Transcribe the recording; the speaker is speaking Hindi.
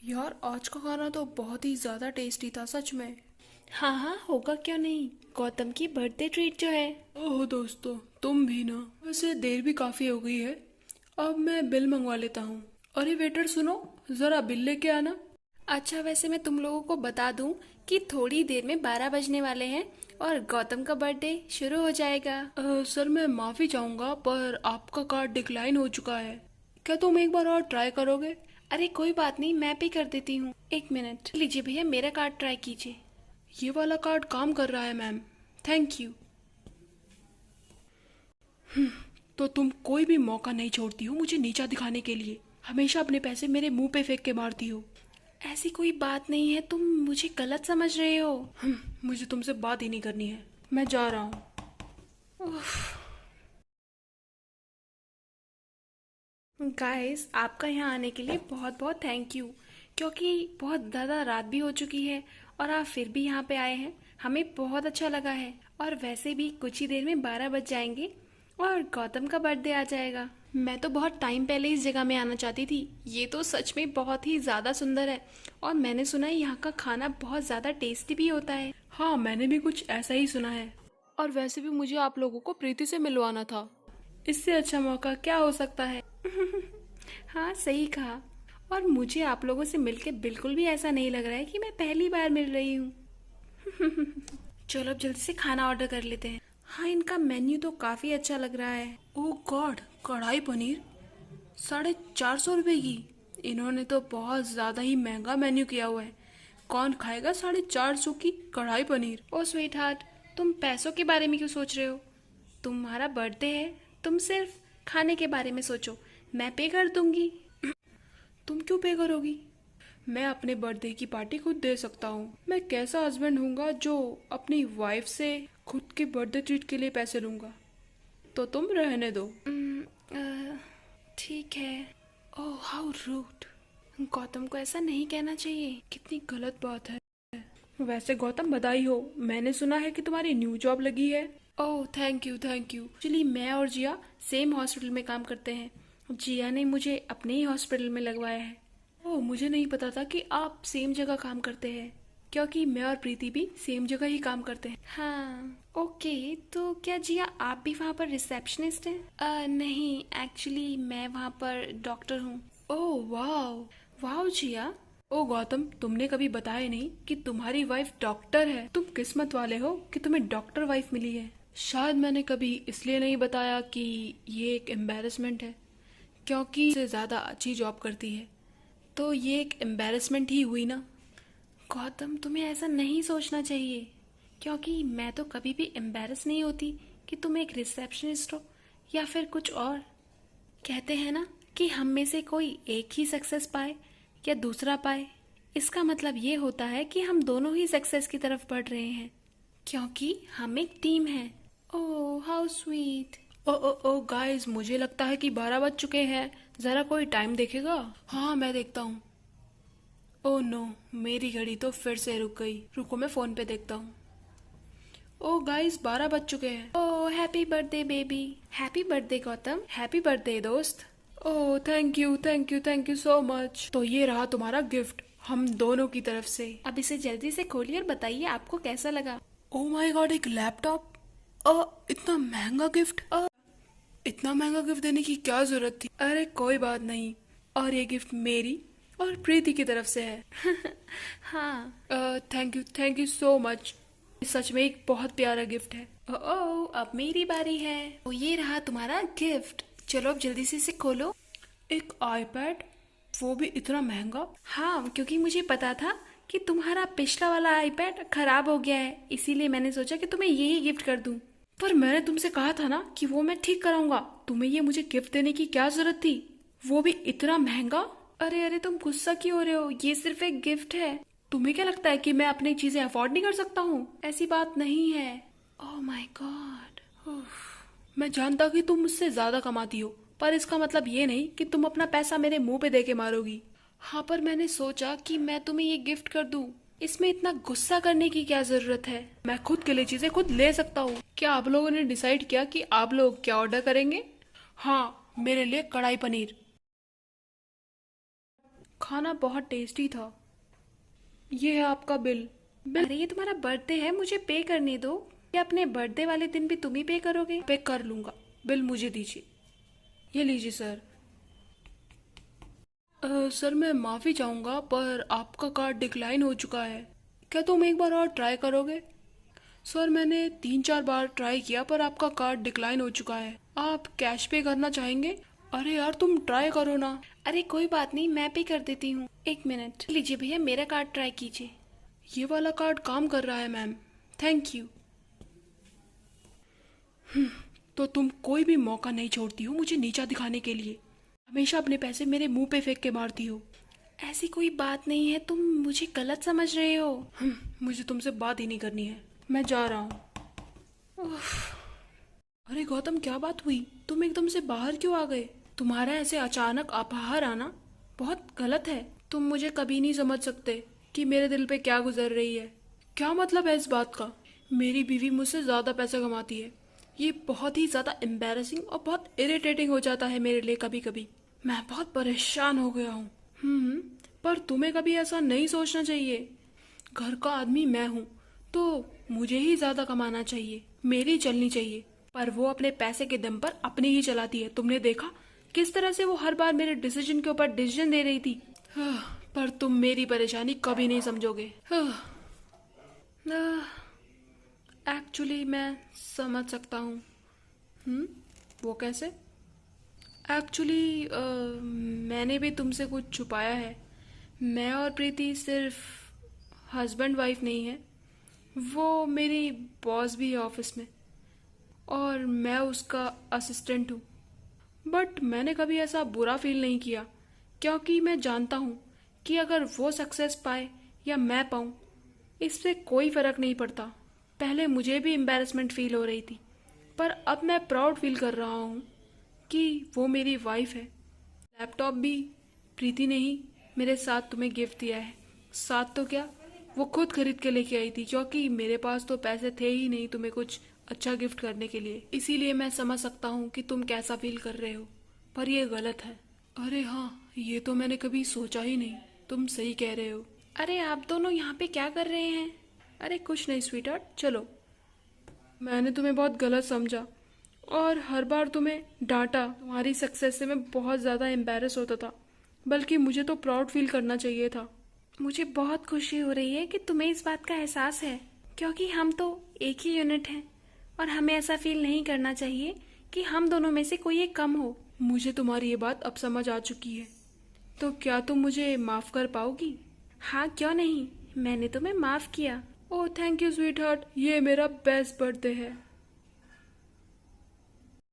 यार आज का खाना तो बहुत ही ज़्यादा टेस्टी था सच में। हाँ हाँ, होगा क्यों नहीं। गौतम की बर्थडे ट्रीट जो है। ओह दोस्तों, तुम भी ना। वैसे देर भी काफ़ी हो गई है। अब मैं बिल मंगवा लेता हूँ। अरे वेटर सुनो, ज़रा बिल लेके आना। अच्छा, वैसे मैं तुम लोगों को बता दूं कि थोड़ी देर में 12 बजने वाले हैं और गौतम का बर्थडे शुरू हो जाएगा। सर मैं माफ़ी चाहूँगा पर आपका कार्ड डिक्लाइन हो चुका है। क्या तुम एक बार और ट्राई करोगे? अरे कोई बात नहीं, मैं पे कर देती हूँ। एक मिनट लीजिए भैया, मेरा कार्ड ट्राई कीजिए। ये वाला कार्ड काम कर रहा है मैम। Thank you. तो तुम कोई भी मौका नहीं छोड़ती हो मुझे नीचा दिखाने के लिए। हमेशा अपने पैसे मेरे मुंह पे फेंक के मारती हो। ऐसी कोई बात नहीं है, तुम मुझे गलत समझ रहे हो। मुझे तुमसे बात ही नहीं करनी है। मैं जा रहा हूँ। गाइस, आपका यहाँ आने के लिए बहुत बहुत थैंक यू, क्योंकि बहुत ज़्यादा रात भी हो चुकी है और आप फिर भी यहाँ पे आए हैं। हमें बहुत अच्छा लगा है। और वैसे भी कुछ ही देर में 12 बज जाएंगे और गौतम का बर्थडे आ जाएगा। मैं तो बहुत टाइम पहले इस जगह में आना चाहती थी। ये तो सच में बहुत ही ज़्यादा सुंदर है और मैंने सुना है यहाँ का खाना बहुत ज़्यादा टेस्टी भी होता है। हाँ, मैंने भी कुछ ऐसा ही सुना है। और वैसे भी मुझे आप लोगों को प्रीति से मिलवाना था। इससे अच्छा मौका क्या हो सकता है। हाँ, सही कहा। और मुझे आप लोगों से मिलके बिल्कुल भी ऐसा नहीं लग रहा है कि मैं पहली बार मिल रही हूँ। चलो अब जल्दी से खाना ऑर्डर कर लेते हैं। हाँ, इनका मेन्यू तो काफ़ी अच्छा लग रहा है। ओह गॉड, कढ़ाई पनीर 450 रुपये की। इन्होंने तो बहुत ज़्यादा ही महंगा मेन्यू किया हुआ है। कौन खाएगा 450 की कढ़ाई पनीर। ओ स्वीट हार्ट, तुम पैसों के बारे में क्यों सोच रहे हो? तुम्हारा बर्थडे है, तुम सिर्फ खाने के बारे में सोचो। मैं पे कर दूंगी। तुम क्यों पे करोगी? मैं अपने बर्थडे की पार्टी खुद दे सकता हूँ। मैं कैसा हस्बैंड हूँगा जो अपनी वाइफ से खुद के बर्थडे ट्रीट के लिए पैसे लूँगा। तो तुम रहने दो। ठीक है। Oh how rude. गौतम को ऐसा नहीं कहना चाहिए। कितनी गलत बात है। वैसे गौतम, बधाई हो। मैंने सुना है कि तुम्हारी न्यू जॉब लगी है। ओह thank you thank you. Actually मैं और जिया सेम हॉस्पिटल में काम करते हैं। जिया ने मुझे अपने ही हॉस्पिटल में लगवाया है। ओह, मुझे नहीं पता था कि आप सेम जगह काम करते हैं, क्योंकि मैं और प्रीति भी सेम जगह ही काम करते हैं। हाँ ओके, तो क्या जिया आप भी वहाँ पर रिसेप्शनिस्ट हैं? नहीं, एक्चुअली मैं वहाँ पर डॉक्टर हूँ। ओह वाह। वाह जिया। ओ गौतम, तुमने कभी बताया नहीं कि तुम्हारी वाइफ डॉक्टर है। तुम किस्मत वाले हो कि तुम्हें डॉक्टर वाइफ मिली है। शायद मैंने कभी इसलिए नहीं बताया कि ये एक एम्बैरेसमेंट है, क्योंकि इससे ज़्यादा अच्छी जॉब करती है। तो ये एक एम्बैरेसमेंट ही हुई ना। गौतम, तुम्हें ऐसा नहीं सोचना चाहिए, क्योंकि मैं तो कभी भी एम्बैरस नहीं होती कि तुम एक रिसेप्शनिस्ट हो या फिर कुछ और। कहते हैं ना कि हम में से कोई एक ही सक्सेस पाए या दूसरा पाए। इसका मतलब ये होता है कि हम दोनों ही सक्सेस की तरफ बढ़ रहे हैं, क्योंकि हम एक टीम है। Oh how sweet. Oh oh oh guys, मुझे लगता है कि 12 बज चुके हैं। ज़रा कोई टाइम देखेगा? हाँ, मैं देखता हूँ। ओह नो, मेरी घड़ी तो फिर से रुक गई। रुको, मैं फ़ोन पे देखता हूँ। ओह गाइस, 12 बज चुके हैं। Oh happy birthday baby. Happy birthday Gautam. Happy birthday दोस्त। Oh thank you thank you thank you so much. तो ये रहा तुम्हारा गिफ्ट हम दोनों की तरफ से। अब इसे जल्दी से खोलिए और बताइए आपको कैसा लगा। ओह माय गॉड, एक लैपटॉप। इतना महंगा गिफ्ट। इतना महंगा गिफ्ट देने की क्या जरूरत थी? अरे कोई बात नहीं। और ये गिफ्ट मेरी और प्रीति की तरफ से है। हाँ। Thank you so much. सच में एक बहुत प्यारा गिफ्ट है। ओह अब मेरी बारी है। तो ये रहा तुम्हारा गिफ्ट। चलो अब जल्दी से इसे खोलो। एक आईपैड, वो भी इतना महंगा। हाँ, क्योंकि मुझे पता था कि तुम्हारा पिछला वाला आईपैड खराब हो गया है, इसीलिए मैंने सोचा कि तुम्हें यही गिफ्ट कर दूं। पर मैंने तुमसे कहा था ना कि वो मैं ठीक कराऊंगा। तुम्हें ये मुझे गिफ्ट देने की क्या जरूरत थी, वो भी इतना महंगा। अरे अरे, तुम गुस्सा क्यों हो रहे हो? ये सिर्फ एक गिफ्ट है। तुम्हें क्या लगता है कि मैं अपनी चीजें अफोर्ड नहीं कर सकता हूँ? ऐसी बात नहीं है। Oh my God. मैं जानता कि तुम मुझसे ज्यादा कमाती हो, पर इसका मतलब ये नहीं कि तुम अपना पैसा मेरे मुंह पे दे के मारोगी। हाँ, पर मैंने सोचा कि मैं तुम्हें ये गिफ्ट कर दूं। इसमें इतना गुस्सा करने की क्या जरूरत है? मैं खुद के लिए चीजें खुद ले सकता हूँ। क्या आप लोगों ने डिसाइड किया कि आप लोग क्या ऑर्डर करेंगे? हाँ, मेरे लिए कढ़ाई पनीर। खाना बहुत टेस्टी था। ये है आपका बिल। अरे ये तुम्हारा बर्थडे है, मुझे पे करने दो। क्या अपने बर्थडे वाले दिन भी तुम ही पे करोगे? पे कर लूँगा, बिल मुझे दीजिए। ये लीजिए सर। सर मैं माफ़ी चाहूँगा पर आपका कार्ड डिक्लाइन हो चुका है। क्या तुम एक बार और ट्राई करोगे? सर मैंने 3-4 बार ट्राई किया पर आपका कार्ड डिक्लाइन हो चुका है। आप कैश पे करना चाहेंगे? अरे यार तुम ट्राई करो ना। अरे कोई बात नहीं, मैं पे कर देती हूँ। 1 मिनट लीजिए भैया, मेरा कार्ड ट्राई कीजिए। ये वाला कार्ड काम कर रहा है मैम, थैंक यू। तो तुम कोई भी मौका नहीं छोड़ती हो मुझे नीचा दिखाने के लिए। हमेशा अपने पैसे मेरे मुंह पे फेंक के मारती हो। ऐसी कोई बात नहीं है, तुम मुझे गलत समझ रहे हो। मुझे तुमसे बात ही नहीं करनी है, मैं जा रहा हूँ। अरे गौतम क्या बात हुई, तुम एकदम से बाहर क्यों आ गए? तुम्हारा ऐसे अचानक बाहर आना बहुत गलत है। तुम मुझे कभी नहीं समझ सकते कि मेरे दिल पे क्या गुजर रही है। क्या मतलब है इस बात का? मेरी बीवी मुझसे ज़्यादा पैसा कमाती है। ये बहुत ही ज़्यादा एम्बैरेसिंग और बहुत इरिटेटिंग हो जाता है मेरे लिए कभी कभी। मैं बहुत परेशान हो गया हूँ। पर तुम्हें कभी ऐसा नहीं सोचना चाहिए। घर का आदमी मैं हूँ तो मुझे ही ज़्यादा कमाना चाहिए, मेरी चलनी चाहिए। पर वो अपने पैसे के दम पर अपनी ही चलाती है। तुमने देखा किस तरह से वो हर बार मेरे डिसीजन के ऊपर डिसीजन दे रही थी। पर तुम मेरी परेशानी कभी नहीं समझोगे। एक्चुअली मैं समझ सकता हूँ। वो कैसे? एक्चुअली मैंने भी तुमसे कुछ छुपाया है। मैं और प्रीति सिर्फ हस्बैंड वाइफ नहीं है, वो मेरी बॉस भी है ऑफिस में और मैं उसका असिस्टेंट हूँ। बट मैंने कभी ऐसा बुरा फील नहीं किया क्योंकि मैं जानता हूँ कि अगर वो सक्सेस पाए या मैं पाऊँ इससे कोई फ़र्क नहीं पड़ता। पहले मुझे भी एम्बैरेसमेंट फील हो रही थी पर अब मैं प्राउड फील कर रहा हूँ कि वो मेरी वाइफ है। लैपटॉप भी प्रीति ने ही मेरे साथ तुम्हें गिफ्ट दिया है। साथ तो क्या, वो खुद खरीद के लेके आई थी क्योंकि मेरे पास तो पैसे थे ही नहीं तुम्हें कुछ अच्छा गिफ्ट करने के लिए। इसीलिए मैं समझ सकता हूँ कि तुम कैसा फील कर रहे हो, पर ये गलत है। अरे हाँ, ये तो मैंने कभी सोचा ही नहीं। तुम सही कह रहे हो। अरे आप दोनों यहाँ पे क्या कर रहे हैं? अरे कुछ नहीं स्वीटहार्ट, चलो। मैंने तुम्हें बहुत गलत समझा और हर बार तुम्हें डांटा। तुम्हारी सक्सेस से मैं बहुत ज़्यादा एम्बैरस होता था, बल्कि मुझे तो प्राउड फील करना चाहिए था। मुझे बहुत खुशी हो रही है कि तुम्हें इस बात का एहसास है, क्योंकि हम तो एक ही यूनिट हैं और हमें ऐसा फील नहीं करना चाहिए कि हम दोनों में से कोई एक कम हो। मुझे तुम्हारी ये बात अब समझ आ चुकी है, तो क्या तुम मुझे माफ़ कर पाओगी? हाँ क्यों नहीं, मैंने तुम्हें माफ़ किया। ओह थैंक यू स्वीटहार्ट, ये मेरा बेस्ट बर्थडे है।